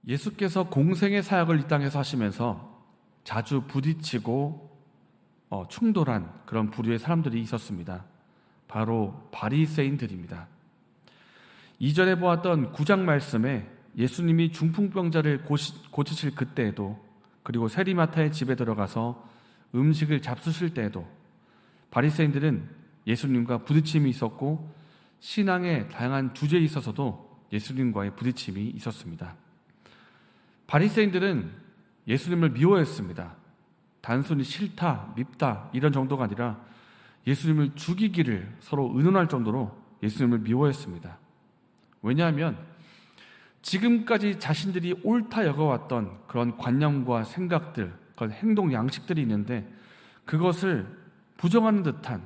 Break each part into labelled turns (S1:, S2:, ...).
S1: 예수께서 공생의 사역을 이 땅에서 하시면서 자주 부딪히고 충돌한 그런 부류의 사람들이 있었습니다. 바로 바리새인들입니다. 이전에 보았던 9장 말씀에 예수님이 중풍병자를 고치실 그때에도, 그리고 세리마타의 집에 들어가서 음식을 잡수실 때에도 바리새인들은 예수님과 부딪힘이 있었고, 신앙의 다양한 주제에 있어서도 예수님과의 부딪힘이 있었습니다. 바리새인들은 예수님을 미워했습니다. 단순히 싫다, 밉다 이런 정도가 아니라 예수님을 죽이기를 서로 의논할 정도로 예수님을 미워했습니다. 왜냐하면 지금까지 자신들이 옳다 여겨왔던 그런 관념과 생각들, 그런 행동 양식들이 있는데, 그것을 부정하는 듯한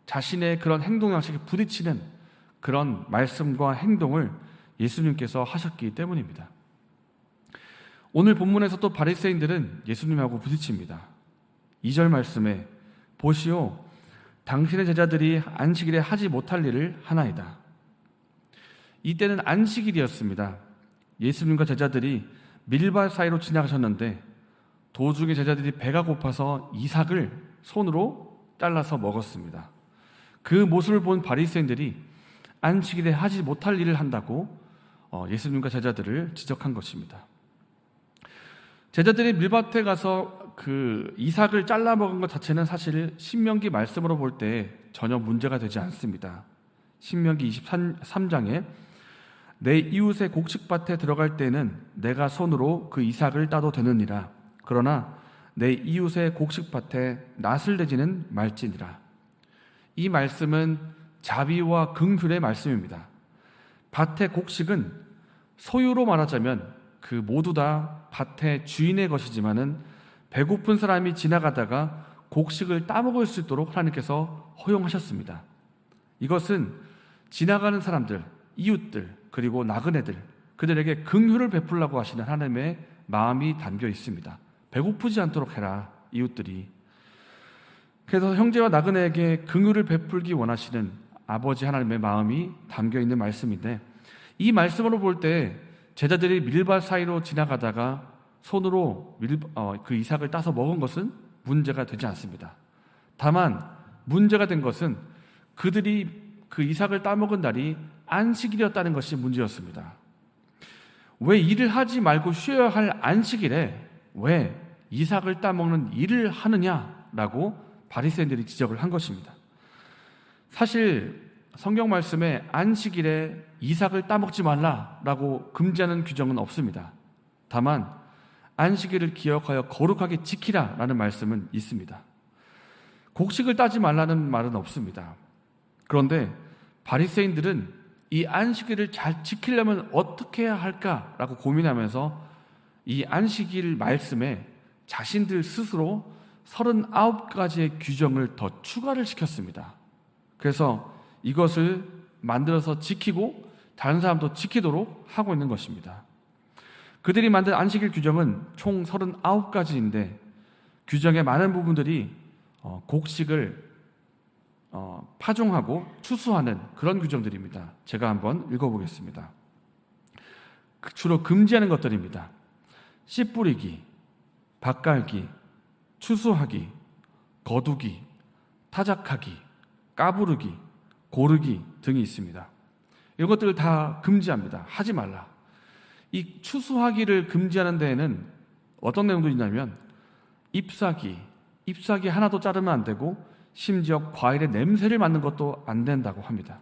S1: 자신의 그런 행동 양식에 부딪히는 그런 말씀과 행동을 예수님께서 하셨기 때문입니다. 오늘 본문에서 또 바리새인들은 예수님하고 부딪힙니다. 2절 말씀에 보시오, 당신의 제자들이 안식일에 하지 못할 일을 하나이다. 이때는 안식일이었습니다. 예수님과 제자들이 밀밭 사이로 지나가셨는데, 도중에 제자들이 배가 고파서 이삭을 손으로 잘라서 먹었습니다. 그 모습을 본 바리새인들이 안식일에 하지 못할 일을 한다고 예수님과 제자들을 지적한 것입니다. 제자들이 밀밭에 가서 그 이삭을 잘라 먹은 것 자체는 사실 신명기 말씀으로 볼 때 전혀 문제가 되지 않습니다. 신명기 23장에 내 이웃의 곡식밭에 들어갈 때는 내가 손으로 그 이삭을 따도 되느니라. 그러나 내 이웃의 곡식밭에 낫을 내지는 말지니라. 이 말씀은 자비와 긍휼의 말씀입니다. 밭의 곡식은 소유로 말하자면 그 모두 다 밭의 주인의 것이지만은 배고픈 사람이 지나가다가 곡식을 따먹을 수 있도록 하나님께서 허용하셨습니다. 이것은 지나가는 사람들, 이웃들, 그리고 나그네들, 그들에게 긍휼을 베풀라고 하시는 하나님의 마음이 담겨 있습니다. 배고프지 않도록 해라, 이웃들이. 그래서 형제와 나그네에게 긍휼을 베풀기 원하시는 아버지 하나님의 마음이 담겨 있는 말씀인데, 이 말씀으로 볼 때 제자들이 밀밭 사이로 지나가다가 손으로 그 이삭을 따서 먹은 것은 문제가 되지 않습니다. 다만 문제가 된 것은 그들이 그 이삭을 따먹은 날이 안식일이었다는 것이 문제였습니다. 왜 일을 하지 말고 쉬어야 할 안식일에 왜 이삭을 따먹는 일을 하느냐라고 바리새인들이 지적을 한 것입니다. 사실 성경 말씀에 안식일에 이삭을 따먹지 말라라고 금지하는 규정은 없습니다. 다만 안식일을 기억하여 거룩하게 지키라라는 말씀은 있습니다. 곡식을 따지 말라는 말은 없습니다. 그런데 바리새인들은 이 안식일을 잘 지키려면 어떻게 해야 할까라고 고민하면서 이 안식일 말씀에 자신들 스스로 39가지의 규정을 더 추가를 시켰습니다. 그래서 이것을 만들어서 지키고 다른 사람도 지키도록 하고 있는 것입니다. 그들이 만든 안식일 규정은 총 39가지인데 규정의 많은 부분들이 곡식을 파종하고 추수하는 그런 규정들입니다. 제가 한번 읽어보겠습니다. 주로 금지하는 것들입니다. 씨 뿌리기, 밭 갈기, 추수하기, 거두기, 타작하기, 까부르기, 고르기 등이 있습니다. 이것들을 다 금지합니다. 하지 말라. 이 추수하기를 금지하는 데에는 어떤 내용도 있냐면 잎사귀 하나도 자르면 안 되고 심지어 과일의 냄새를 맡는 것도 안 된다고 합니다.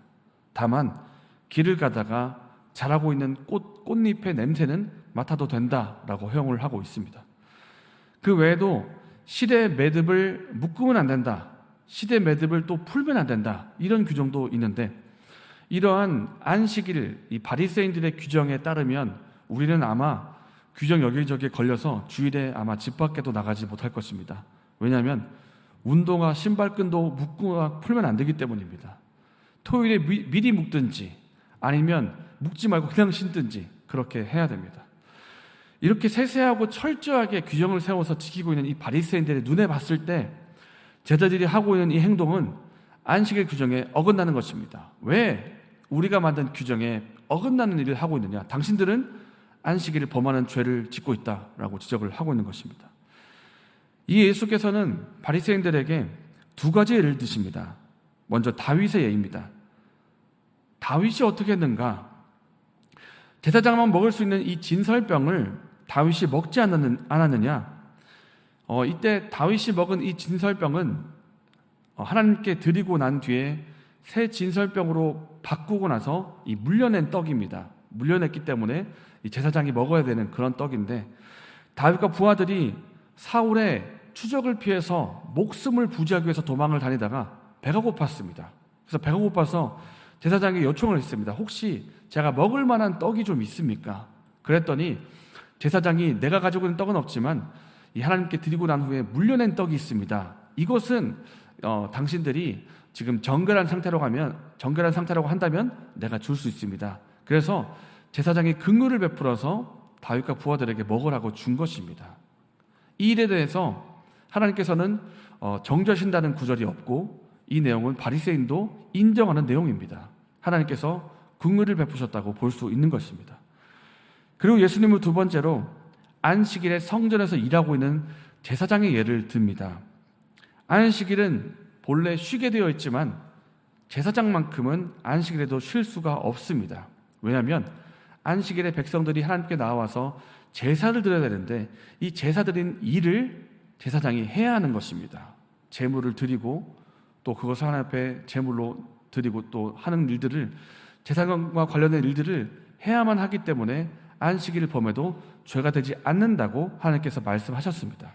S1: 다만 길을 가다가 자라고 있는 꽃잎의 냄새는 맡아도 된다라고 허용을 하고 있습니다. 그 외에도 실의 매듭을 묶으면 안 된다, 실의 매듭을 또 풀면 안 된다, 이런 규정도 있는데, 이러한 안식일, 이 바리새인들의 규정에 따르면 우리는 아마 규정 여기저기에 걸려서 주일에 아마 집 밖에도 나가지 못할 것입니다. 왜냐하면 운동화 신발끈도 묶거나 풀면 안 되기 때문입니다. 토요일에 미리 묶든지 아니면 묶지 말고 그냥 신든지 그렇게 해야 됩니다. 이렇게 세세하고 철저하게 규정을 세워서 지키고 있는 이 바리새인들의 눈에 봤을 때 제자들이 하고 있는 이 행동은 안식일 규정에 어긋나는 것입니다. 왜 우리가 만든 규정에 어긋나는 일을 하고 있느냐? 당신들은 안식일을 범하는 죄를 짓고 있다라고 지적을 하고 있는 것입니다. 이 예수께서는 바리새인들에게 두 가지 예를 드십니다. 먼저 다윗의 예입니다. 다윗이 어떻게 했는가? 제사장만 먹을 수 있는 이 진설병을 다윗이 먹지 않았느냐? 이때 다윗이 먹은 이 진설병은 하나님께 드리고 난 뒤에 새 진설병으로 바꾸고 나서 이 물려낸 떡입니다. 물려냈기 때문에 이 제사장이 먹어야 되는 그런 떡인데, 다윗과 부하들이 사울의 추적을 피해서 목숨을 부지하기 위해서 도망을 다니다가 배가 고팠습니다. 그래서 배가 고파서 제사장에게 요청을 했습니다. 혹시 제가 먹을 만한 떡이 좀 있습니까? 그랬더니 제사장이 내가 가지고 있는 떡은 없지만 이 하나님께 드리고 난 후에 물려낸 떡이 있습니다. 이것은 당신들이 지금 정결한 상태라고 한다면 내가 줄 수 있습니다. 그래서 제사장이 긍휼을 베풀어서 다윗과 부하들에게 먹으라고 준 것입니다. 이 일에 대해서 하나님께서는 정죄하신다는 구절이 없고, 이 내용은 바리새인도 인정하는 내용입니다. 하나님께서 긍휼을 베푸셨다고 볼 수 있는 것입니다. 그리고 예수님은 두 번째로 안식일에 성전에서 일하고 있는 제사장의 예를 듭니다. 안식일은 본래 쉬게 되어 있지만 제사장만큼은 안식일에도 쉴 수가 없습니다. 왜냐하면 안식일에 백성들이 하나님께 나와서 제사를 드려야 되는데, 이 제사 드린 일을 제사장이 해야 하는 것입니다. 제물을 드리고 또 그것을 하나님 앞에 제물로 드리고 또 하는 일들을, 제사장과 관련된 일들을 해야만 하기 때문에 안식일을 범해도 죄가 되지 않는다고 하나님께서 말씀하셨습니다.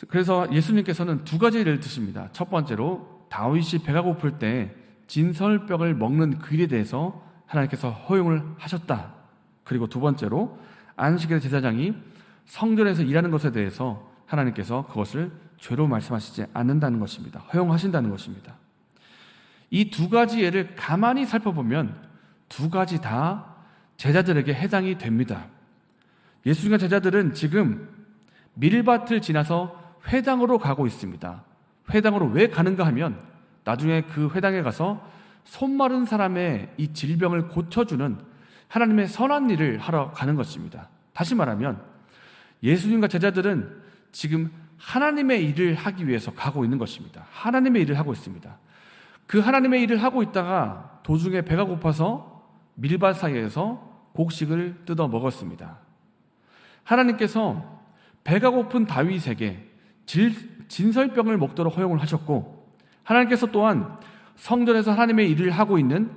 S1: 그래서 예수님께서는 두 가지 예를 드십니다. 첫 번째로 다윗이 배가 고플 때 진설병을 먹는 그 일에 대해서 하나님께서 허용을 하셨다. 그리고 두 번째로 안식일의 제사장이 성전에서 일하는 것에 대해서 하나님께서 그것을 죄로 말씀하시지 않는다는 것입니다. 허용하신다는 것입니다. 이 두 가지 예를 가만히 살펴보면 두 가지 다 제자들에게 해당이 됩니다. 예수님과 제자들은 지금 밀밭을 지나서 회당으로 가고 있습니다. 회당으로 왜 가는가 하면 나중에 그 회당에 가서 손 마른 사람의 이 질병을 고쳐주는 하나님의 선한 일을 하러 가는 것입니다. 다시 말하면 예수님과 제자들은 지금 하나님의 일을 하기 위해서 가고 있는 것입니다. 하나님의 일을 하고 있습니다. 그 하나님의 일을 하고 있다가 도중에 배가 고파서 밀밭 사이에서 곡식을 뜯어 먹었습니다. 하나님께서 배가 고픈 다윗에게 진설병을 먹도록 허용을 하셨고, 하나님께서 또한 성전에서 하나님의 일을 하고 있는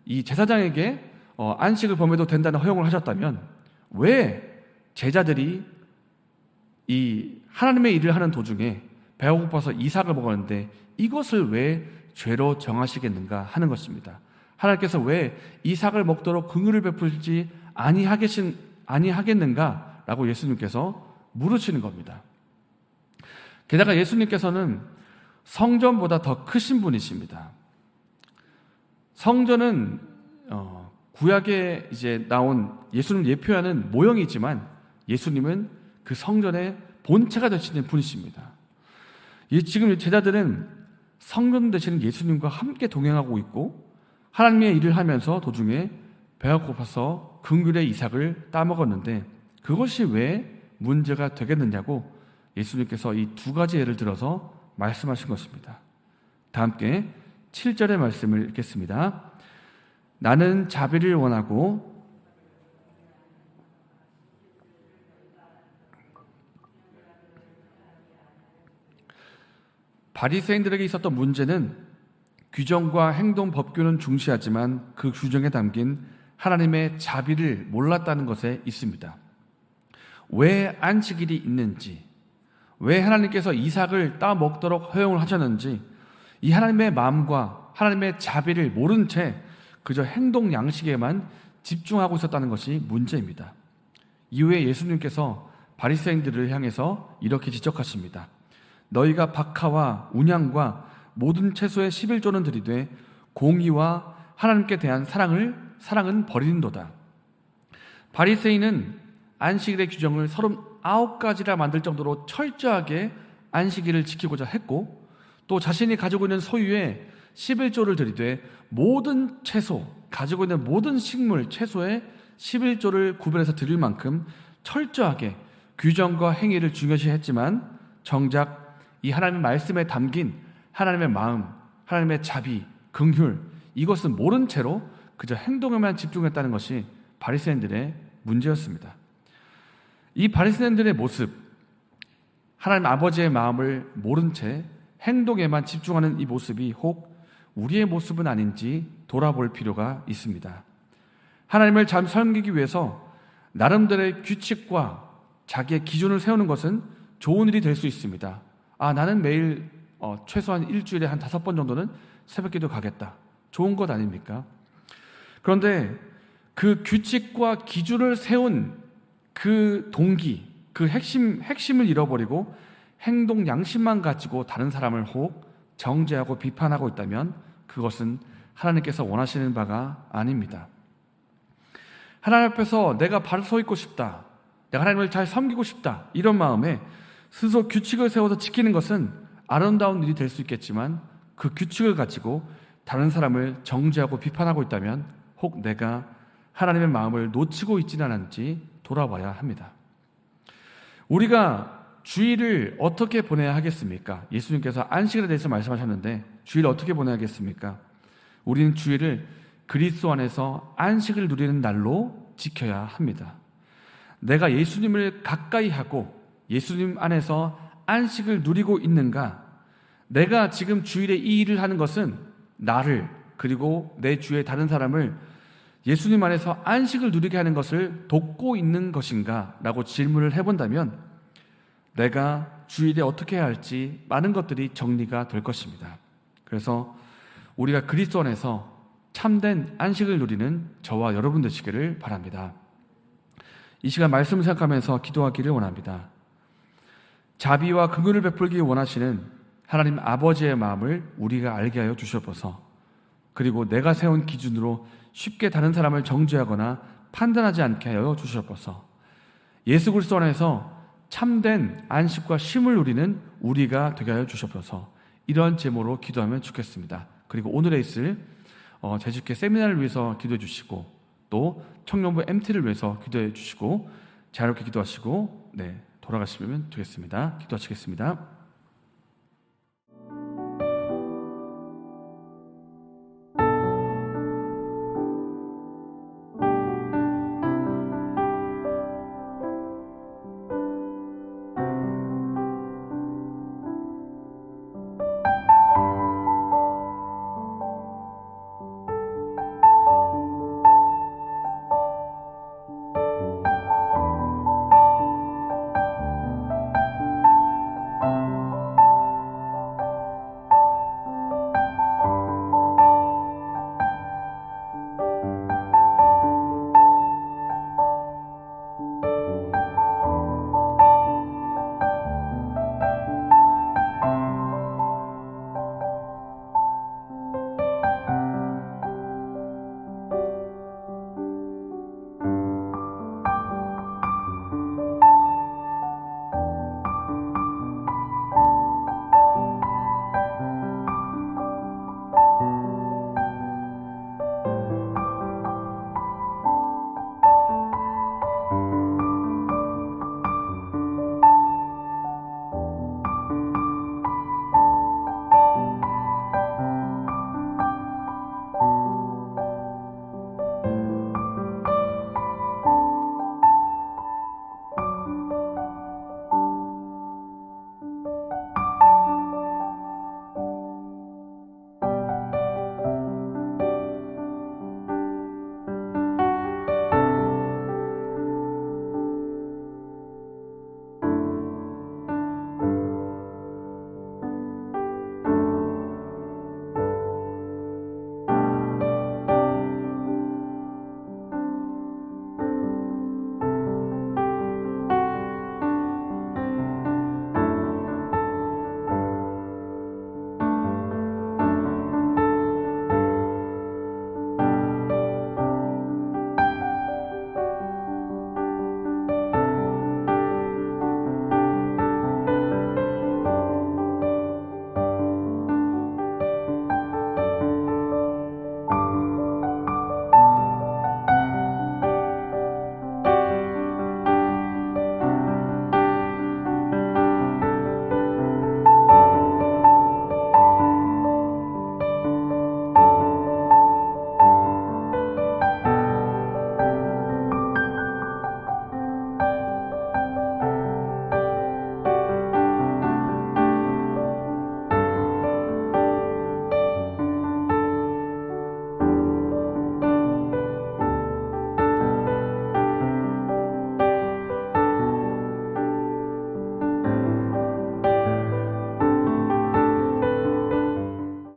S1: 이 제사장에게 안식을 범해도 된다는 허용을 하셨다면 왜 제자들이 이 하나님의 일을 하는 도중에 배가 고파서 이삭을 먹었는데 이것을 왜 죄로 정하시겠는가 하는 것입니다. 하나님께서 왜 이삭을 먹도록 긍휼을 베풀지 아니하겠는가라고 예수님께서 물으시는 겁니다. 게다가 예수님께서는 성전보다 더 크신 분이십니다. 성전은 구약에 이제 나온 예수님을 예표하는 모형이지만 예수님은 그 성전의 본체가 되시는 분이십니다. 지금 제자들은 성전 되시는 예수님과 함께 동행하고 있고 하나님의 일을 하면서 도중에 배가 고파서 긍휼의 이삭을 따먹었는데 그것이 왜 문제가 되겠느냐고 예수님께서 이 두 가지 예를 들어서 말씀하신 것입니다. 다 함께 7절의 말씀을 읽겠습니다. 나는 자비를 원하고 바리새인들에게 있었던 문제는 규정과 행동 법규는 중시하지만 그 규정에 담긴 하나님의 자비를 몰랐다는 것에 있습니다. 왜 안식일이 있는지, 왜 하나님께서 이삭을 따먹도록 허용을 하셨는지 이 하나님의 마음과 하나님의 자비를 모른 채 그저 행동 양식에만 집중하고 있었다는 것이 문제입니다. 이후에 예수님께서 바리새인들을 향해서 이렇게 지적하십니다. 너희가 박하와 운양과 모든 채소의 11조는 드리되 공의와 하나님께 대한 사랑은 버리는도다. 바리새인은 안식일의 규정을 39가지라 만들 정도로 철저하게 안식일을 지키고자 했고 또 자신이 가지고 있는 소유의 11조를 드리되 모든 채소, 가지고 있는 모든 식물, 채소의 11조를 구별해서 드릴 만큼 철저하게 규정과 행위를 중요시했지만 정작 이 하나님의 말씀에 담긴 하나님의 마음, 하나님의 자비, 긍휼, 이것은 모른 채로 그저 행동에만 집중했다는 것이 바리새인들의 문제였습니다. 이 바리새인들의 모습, 하나님 아버지의 마음을 모른 채 행동에만 집중하는 이 모습이 혹 우리의 모습은 아닌지 돌아볼 필요가 있습니다. 하나님을 잘 섬기기 위해서 나름대로의 규칙과 자기의 기준을 세우는 것은 좋은 일이 될 수 있습니다. 나는 매일 최소한 일주일에 한 5번 정도는 새벽기도 가겠다. 좋은 것 아닙니까? 그런데 그 규칙과 기준을 세운 그 동기, 그 핵심을 잃어버리고 행동 양심만 가지고 다른 사람을 혹 정죄하고 비판하고 있다면 그것은 하나님께서 원하시는 바가 아닙니다. 하나님 앞에서 내가 바로 서 있고 싶다, 내가 하나님을 잘 섬기고 싶다, 이런 마음에 스스로 규칙을 세워서 지키는 것은 아름다운 일이 될 수 있겠지만 그 규칙을 가지고 다른 사람을 정죄하고 비판하고 있다면 혹 내가 하나님의 마음을 놓치고 있지는 않은지 돌아봐야 합니다. 우리가 주일을 어떻게 보내야 하겠습니까? 예수님께서 안식일에 대해서 말씀하셨는데 주일을 어떻게 보내야겠습니까? 우리는 주일을 그리스도 안에서 안식을 누리는 날로 지켜야 합니다. 내가 예수님을 가까이 하고 예수님 안에서 안식을 누리고 있는가? 내가 지금 주일에 이 일을 하는 것은 나를 그리고 내 주위의 다른 사람을 예수님 안에서 안식을 누리게 하는 것을 돕고 있는 것인가? 라고 질문을 해본다면 내가 주일에 어떻게 해야 할지 많은 것들이 정리가 될 것입니다. 그래서 우리가 그리스도 안에서 참된 안식을 누리는 저와 여러분 되시기를 바랍니다. 이 시간 말씀을 생각하면서 기도하기를 원합니다. 자비와 긍휼을 베풀기 원하시는 하나님 아버지의 마음을 우리가 알게 하여 주시옵소서. 그리고 내가 세운 기준으로 쉽게 다른 사람을 정죄하거나 판단하지 않게 하여 주시옵소서. 예수 그리스도 안에서 참된 안식과 쉼을 누리는 우리가 되게 하여 주시옵소서. 이런 제목으로 기도하면 좋겠습니다. 그리고 오늘에 있을 재직회 세미나를 위해서 기도해 주시고 또 청년부 MT를 위해서 기도해 주시고 자유롭게 기도하시고 돌아가시면 되겠습니다. 기도하시겠습니다.